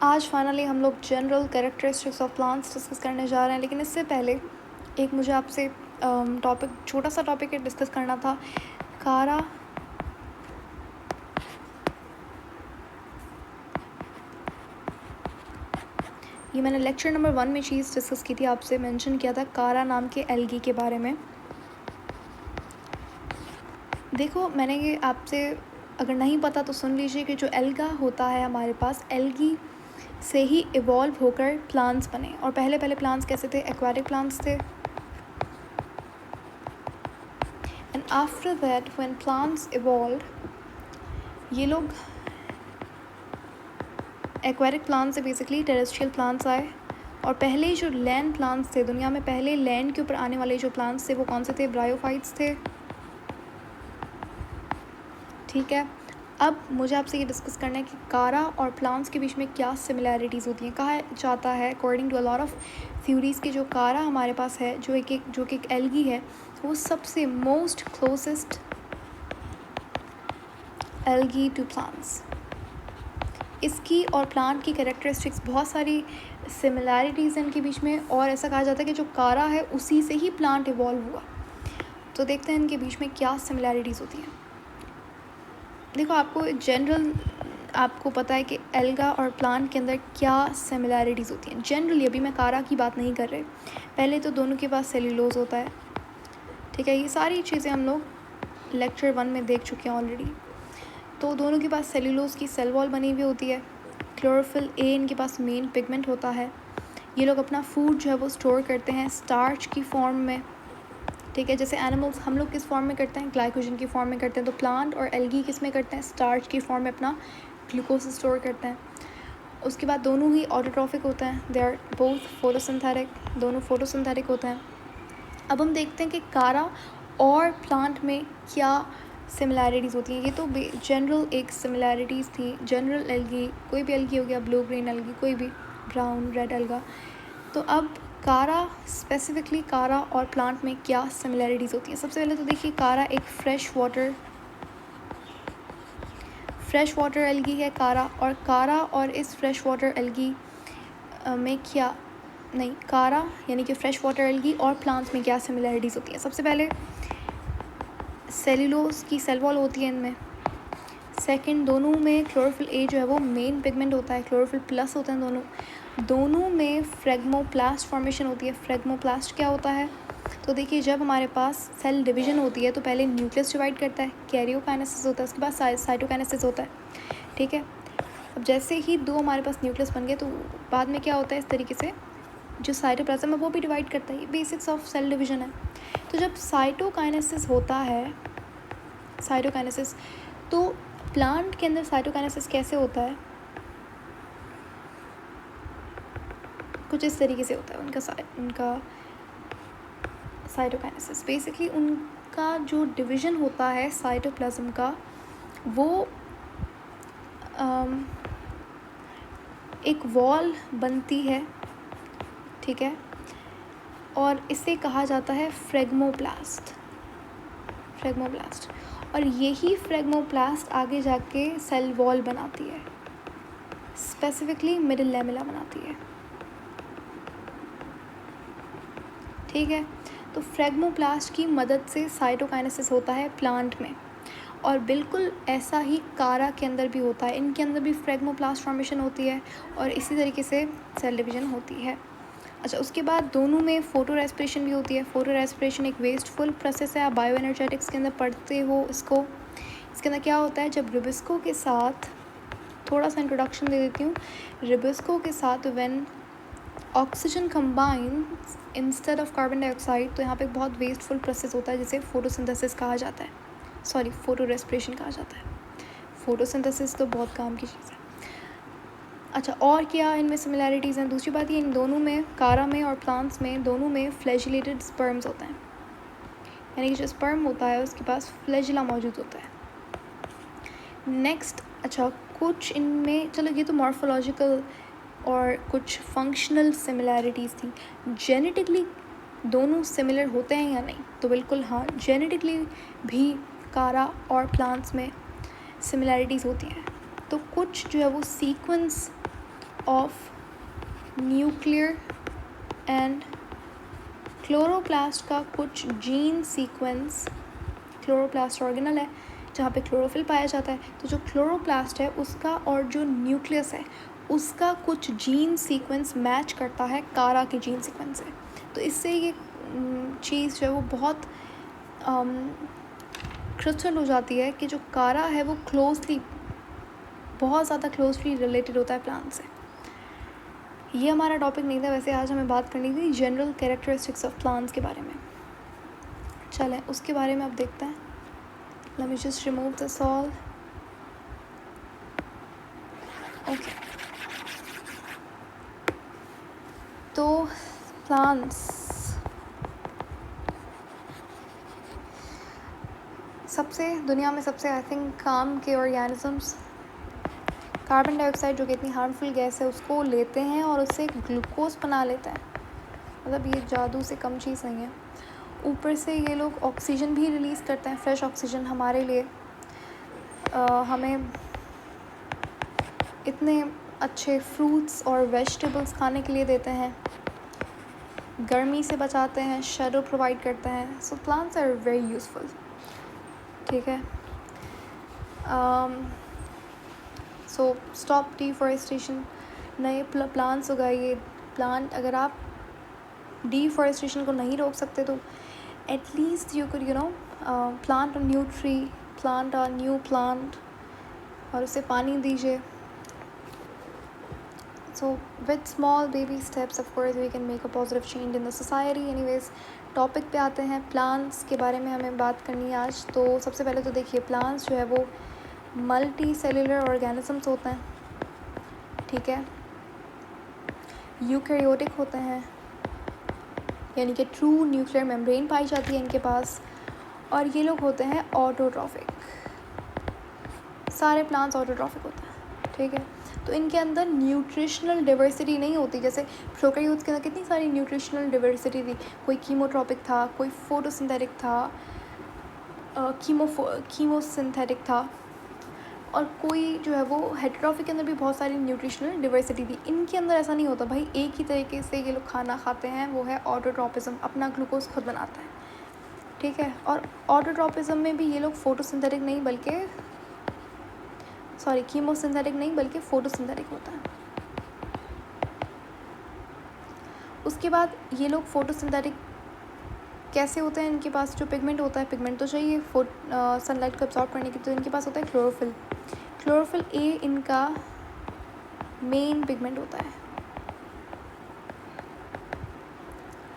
आज फाइनली हम लोग general characteristics of plants discuss करने जा रहे हैं, लेकिन इससे पहले एक मुझे आपसे टॉपिक छोटा सा टॉपिक डिस्कस करना था। कारा ये मैंने लेक्चर नंबर 1 में चीज़ डिस्कस की थी, आपसे मेंशन किया था कारा नाम के एल्गी के बारे में। देखो, मैंने ये आपसे अगर नहीं पता तो सुन लीजिए कि जो एल्गा होता है हमारे पास, एल्गी से ही इवॉल्व होकर प्लांट्स बने। और पहले पहले प्लांट्स कैसे थे? एक्वाटिक प्लांट्स थे। And after that when plants evolve, ये लोग एक्वाटिक प्लांट्स से बेसिकली टेरेस्ट्रियल प्लांट्स आए। और पहले जो लैंड प्लांट्स थे, दुनिया में पहले लैंड के ऊपर आने वाले जो प्लांट्स थे वो कौन से थे? ब्रायोफाइट्स थे। ठीक है, अब मुझे आपसे ये डिस्कस करना है कि कारा और प्लांट्स के बीच में क्या सिमिलैरिटीज़ होती हैं। कहा जाता है according to a lot of theories कि जो कारा हमारे पास है, जो एक एल्गी है, वो सबसे most closest algae to plants. इसकी और प्लांट की कैरेक्टरिस्टिक्स बहुत सारी सिमिलैरिटीज़ हैं इनके बीच में, और ऐसा कहा जाता है कि जो कारा है उसी से ही प्लांट इवॉल्व हुआ। तो देखते हैं इनके बीच में क्या सिमिलैरिटीज़ होती हैं। देखो, आपको पता है कि एल्गा और प्लांट के अंदर क्या सिमिलैरिटीज़ होती हैं जनरली। अभी मैं कारा की बात नहीं कर रही। पहले तो दोनों के पास सेल्यूलोज होता है। ठीक है, ये सारी चीज़ें हम लोग लेक्चर 1 में देख चुके हैं ऑलरेडी। तो दोनों के पास सेल्यूलोज की सेल वॉल बनी हुई होती है। क्लोरोफिल ए इनके पास मेन पिगमेंट होता है। ये लोग अपना फूड जो है वो स्टोर करते हैं स्टार्च की फॉर्म में। ठीक है, जैसे एनिमल्स हम लोग किस फॉर्म में करते हैं? ग्लाइकोजन की फॉर्म में करते हैं। तो प्लांट और एल्गी किस में करते हैं? स्टार्च की फॉर्म में अपना ग्लूकोज स्टोर करते हैं। उसके बाद दोनों ही ऑटोट्रॉफिक होते हैं। दे आर बोथ फोटोसिंथेटिक, दोनों फोटोसिंथेटिक होते हैं। अब हम देखते हैं कि कारा और प्लांट में क्या सिमिलैरिटीज़ होती हैं। ये तो जनरल एक सिमिलैरिटीज़ थी। जनरल एल्गी, कोई भी एल्गी हो गया, ब्लू ग्रीन एल्गी, कोई भी, ब्राउन रेड एल्गा। तो अब कारा, स्पेसिफिकली कारा और प्लांट में क्या सिमिलैरिटीज़ होती हैं। सबसे पहले तो देखिए, कारा एक फ्रेश वाटर एल्गी है कारा। और कारा और इस फ्रेश वाटर एल्गी में क्या नहीं, कारा यानी कि फ्रेश वाटर एल्गी और प्लांट्स में क्या सिमिलैरिटीज़ होती हैं। सबसे पहले सेल्यूलोज की सेल वॉल होती है इनमें। सेकंड, दोनों में क्लोरोफिल ए जो है वो मेन पिगमेंट होता है। क्लोरोफिल प्लस होते हैं दोनों में फ्रेगमोप्लास्ट फॉर्मेशन होती है। फ्रेगमोप्लास्ट क्या होता है? तो देखिए, जब हमारे पास सेल डिवीजन होती है तो पहले न्यूक्लियस डिवाइड करता है, कैरियोकाइनेसिस होता है, उसके बाद साइटोकाइनेसिस होता है। ठीक है, अब जैसे ही दो हमारे पास न्यूक्लियस बन गए तो बाद में क्या होता है? इस तरीके से जो साइटोप्लाज्म है वो भी डिवाइड करता है। ये बेसिक्स ऑफ सेल डिवीजन है। तो जब साइटोकाइनेसिस होता है, तो प्लांट के अंदर साइटोकाइनेसिस कैसे होता है? कुछ इस तरीके से होता है उनका साइटोकाइनेसिस। बेसिकली उनका जो डिवीज़न होता है साइटोप्लाज्म का, वो एक वॉल बनती है। ठीक है, और इसे कहा जाता है फ्रेगमोप्लास्ट। और यही फ्रेगमोप्लास्ट आगे जाके सेल वॉल बनाती है, स्पेसिफिकली मिडिल लैमेला बनाती है। ठीक है, तो फ्रेगमोप्लास्ट की मदद से साइटोकाइनेसिस होता है प्लांट में, और बिल्कुल ऐसा ही कारा के अंदर भी होता है। इनके अंदर भी फ्रेगमोप्लास्ट फॉर्मेशन होती है और इसी तरीके से सेल डिवीजन होती है। अच्छा, उसके बाद दोनों में फोटो रेस्पिरेशन भी होती है। फोटो रेस्पिरेशन एक वेस्टफुल प्रोसेस है। आप बायो एनर्जेटिक्स के अंदर पढ़ते हो इसको। इसके अंदर क्या होता है? जब रिबिस्को के साथ, थोड़ा सा इंट्रोडक्शन दे देती हूँ, रिबिस्को के साथ when oxygen combines instead of carbon dioxide, तो यहाँ पे बहुत वेस्टफुल प्रोसेस होता है जिसे फोटोसिंथेसिस कहा जाता है। सॉरी, फोटो रेस्पिरेशन कहा जाता है। फोटोसिंथेसिस तो बहुत काम की चीज़ है। अच्छा, और क्या इनमें सिमिलैरिटीज़ हैं? दूसरी बात ये, इन दोनों में, कारा में और प्लांट्स में, दोनों में फ्लैजिलेटेड स्पर्म्स होते हैं। यानी कि जो स्पर्म होता है उसके पास फ्लैजिला मौजूद होता है। नेक्स्ट, अच्छा, कुछ इनमें, चलो ये तो मॉर्फोलॉजिकल और कुछ फंक्शनल सिमिलैरिटीज़ थी। जेनेटिकली दोनों सिमिलर होते हैं या नहीं? तो बिल्कुल हाँ, जेनेटिकली भी कारा और प्लांट्स में सिमिलैरिटीज़ होती हैं। तो कुछ जो है वो sequence of nuclear and chloroplast का कुछ जीन सीक्वेंस, क्लोरोप्लास्ट ऑर्गेनल है जहाँ पे क्लोरोफिल पाया जाता है, तो जो क्लोरोप्लास्ट है उसका और जो न्यूक्लियस है उसका कुछ जीन सीक्वेंस मैच करता है कारा के जीन सीक्वेंस से। तो इससे ये चीज़ जो है वो बहुत क्रिस्टल हो जाती है कि जो कारा है वो बहुत ज़्यादा क्लोजली रिलेटेड होता है प्लांट से। ये हमारा टॉपिक नहीं था, वैसे आज हमें बात करनी थी जनरल कैरेक्टरिस्टिक्स ऑफ प्लांट्स के बारे में। चलें उसके बारे में अब देखते हैं। Let me just remove this all. Okay, तो प्लांट्स दुनिया में सबसे आई थिंक काम के ऑर्गेनिजम्स कार्बन डाइऑक्साइड जो कि इतनी हार्मफुल गैस है उसको लेते हैं और उससे ग्लूकोज बना लेते हैं। मतलब ये जादू से कम चीज़ नहीं है। ऊपर से ये लोग ऑक्सीजन भी रिलीज़ करते हैं, फ्रेश ऑक्सीजन हमारे लिए। हमें इतने अच्छे फ्रूट्स और वेजिटेबल्स खाने के लिए देते हैं, गर्मी से बचाते हैं, शेडो प्रोवाइड करते हैं। So plants are very useful. ठीक है, सो स्टॉप डिफॉरेस्टेशन, नए प्लांट्स उगाइए। प्लांट अगर आप डिफॉरेस्टेशन को नहीं रोक सकते तो at least you could plant a new tree, plant a new plant और उसे पानी दीजिए। So with small baby steps of course we can make a positive change in the society. Anyways topic पे आते हैं, प्लांट्स के बारे में हमें बात करनी है आज। तो सबसे पहले तो देखिए, प्लांट्स जो है वो मल्टी सेलुलर ऑर्गेनिजम्स होते हैं। ठीक है, यूकैरियोटिक होते हैं, यानी कि ट्रू न्यूक्लियर मेम्ब्रेन पाई जाती है इनके पास, और ये लोग होते हैं ऑटोट्रॉफिक। सारे प्लांट्स ऑटोट्रॉफिक होते हैं। ठीक है, तो इनके अंदर न्यूट्रिशनल डाइवर्सिटी नहीं होती। जैसे प्रोकैरियोट्स के अंदर कितनी सारी न्यूट्रिशनल डाइवर्सिटी थी, कोई कीमोट्रॉपिक था, कोई फोटोसिंथेटिक था, कीमोसिंथेटिक था, और कोई जो है वो हेटेरोट्रॉफिक के अंदर भी बहुत सारी न्यूट्रिशनल डाइवर्सिटी थी। इनके अंदर ऐसा नहीं होता भाई, एक ही तरीके से ये लोग खाना खाते हैं, वो है ऑटोट्रॉपिज्म, अपना ग्लूकोज खुद बनाता है। ठीक है, और ऑटोट्रॉपिज्म में भी ये लोग फोटोसिंथेटिक नहीं बल्कि कीमोसिंथेटिक नहीं बल्कि फोटोसिंथेटिक होता है। उसके बाद ये लोग फोटोसिंथेटिक कैसे होते हैं, इनके पास जो पिगमेंट होता है, पिगमेंट तो चाहिए सनलाइट को एब्जॉर्ब करने की, तो इनके पास होता है क्लोरोफिल। क्लोरोफिल ए इनका मेन पिगमेंट होता है।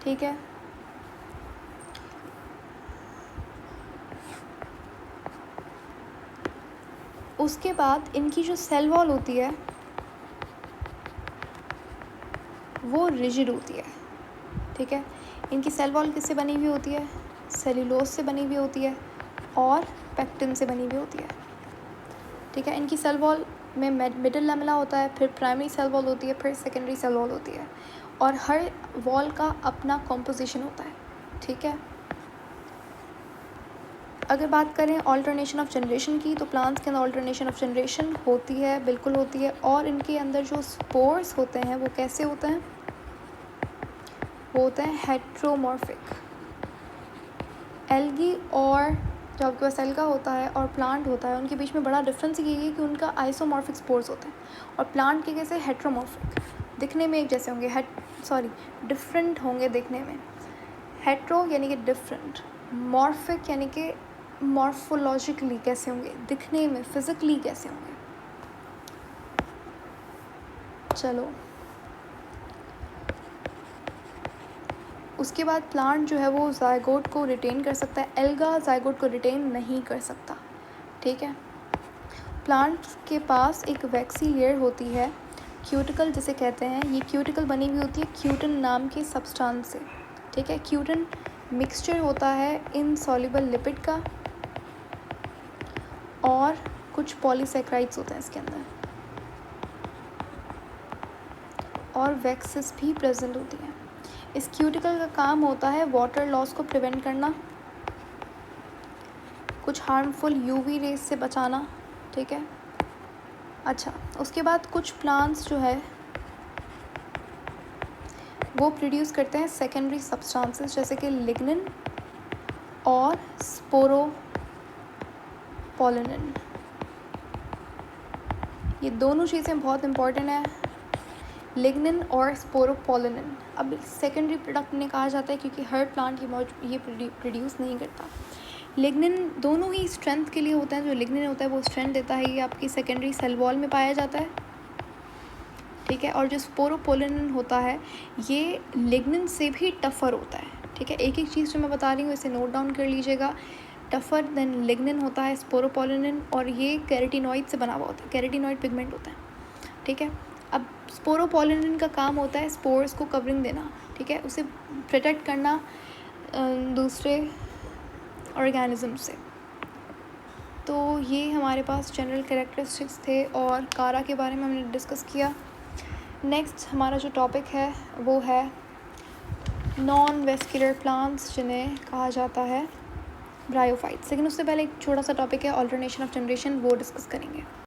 ठीक है, उसके बाद इनकी जो सेल वॉल होती है वो रिजिड होती है। ठीक है, इनकी सेल वॉल किससे बनी हुई होती है? सेल्यूलोज से बनी हुई होती है और पेक्टिन से बनी हुई होती है। ठीक है, इनकी सेल वॉल में मिडिल लैमेला होता है, फिर प्राइमरी सेल वॉल होती है, फिर सेकेंडरी सेल वॉल होती है, और हर वॉल का अपना कॉम्पोजिशन होता है। ठीक है, अगर बात करें ऑल्टरनेशन ऑफ जनरेशन की, तो प्लांट्स के अंदर ऑल्टरनेशन ऑफ जनरेशन होती है, बिल्कुल होती है। और इनके अंदर जो स्पोर्स होते हैं वो कैसे होते हैं? वो होते हैं हेट्रोमॉर्फिक। एल्गी और जो आपके पास एल्गा होता है और प्लांट होता है, उनके बीच में बड़ा डिफरेंस ये है कि उनका आइसोमॉर्फिक स्पोर्स होते हैं, और प्लांट के कैसे हेट्रोमॉर्फिक, दिखने में एक जैसे होंगे, डिफरेंट होंगे दिखने में। हेट्रो यानी कि डिफरेंट, मॉर्फिक यानी कि मॉर्फोलॉजिकली कैसे होंगे, दिखने में फिजिकली कैसे होंगे। चलो, उसके बाद प्लांट जो है वो जायगोट को रिटेन कर सकता है, एल्गा जायगोट को रिटेन नहीं कर सकता। ठीक है, प्लांट के पास एक वैक्सी लेयर होती है, क्यूटिकल जिसे कहते हैं। ये क्यूटिकल बनी हुई होती है क्यूटिन नाम के सब्सटेंस से। ठीक है, क्यूटिन मिक्सचर होता है इनसॉल्युबल लिपिड का, और कुछ पॉलीसैकेराइड्स होते हैं इसके अंदर, और वैक्सेस भी प्रेजेंट होती हैं। इस क्यूटिकल का काम होता है वाटर लॉस को प्रिवेंट करना, कुछ हार्मफुल यूवी रेज से बचाना। ठीक है, अच्छा, उसके बाद कुछ प्लांट्स जो है वो प्रोड्यूस करते हैं सेकेंडरी सब्सटेंसेस जैसे कि लिग्निन और स्पोरोपोलिनिन। ये दोनों चीज़ें बहुत इंपॉर्टेंट है, लिग्निन और स्पोरोपोलिनिन। अब सेकेंडरी प्रोडक्ट ने कहा जाता है क्योंकि हर प्लांट ये प्रोड्यूस नहीं करता। लिग्निन दोनों ही स्ट्रेंथ के लिए होता है। जो लिग्निन होता है वो स्ट्रेंथ देता है, ये आपकी सेकेंडरी सेल वॉल में पाया जाता है, ठीक है। और जो स्पोरोपोलिनिन होता है ये लिग्निन से भी टफ़र होता है, ठीक है। एक एक चीज़ जो मैं बता रही हूँ इसे नोट डाउन कर लीजिएगा। टफ़र देन लिग्निन होता है स्पोरोपोलिनिन, और ये कैरेटिनॉइड से बना हुआ होता है, कैरेटिनॉइड पिगमेंट होता है, ठीक है। अब स्पोरोपोलिनिन का काम होता है स्पोर्स को कवरिंग देना, ठीक है, उसे प्रोटेक्ट करना दूसरे ऑर्गेनिज्म से। तो ये हमारे पास जनरल कैरेक्टरिस्टिक्स थे और कारा के बारे में हमने डिस्कस किया। नेक्स्ट हमारा जो टॉपिक है वो है नॉन वेस्कुलर प्लांट्स, जिन्हें कहा जाता है ब्रायोफाइट्स। लेकिन उससे पहले एक छोटा सा टॉपिक है ऑल्टरनेशन ऑफ जनरेशन, वो डिस्कस करेंगे।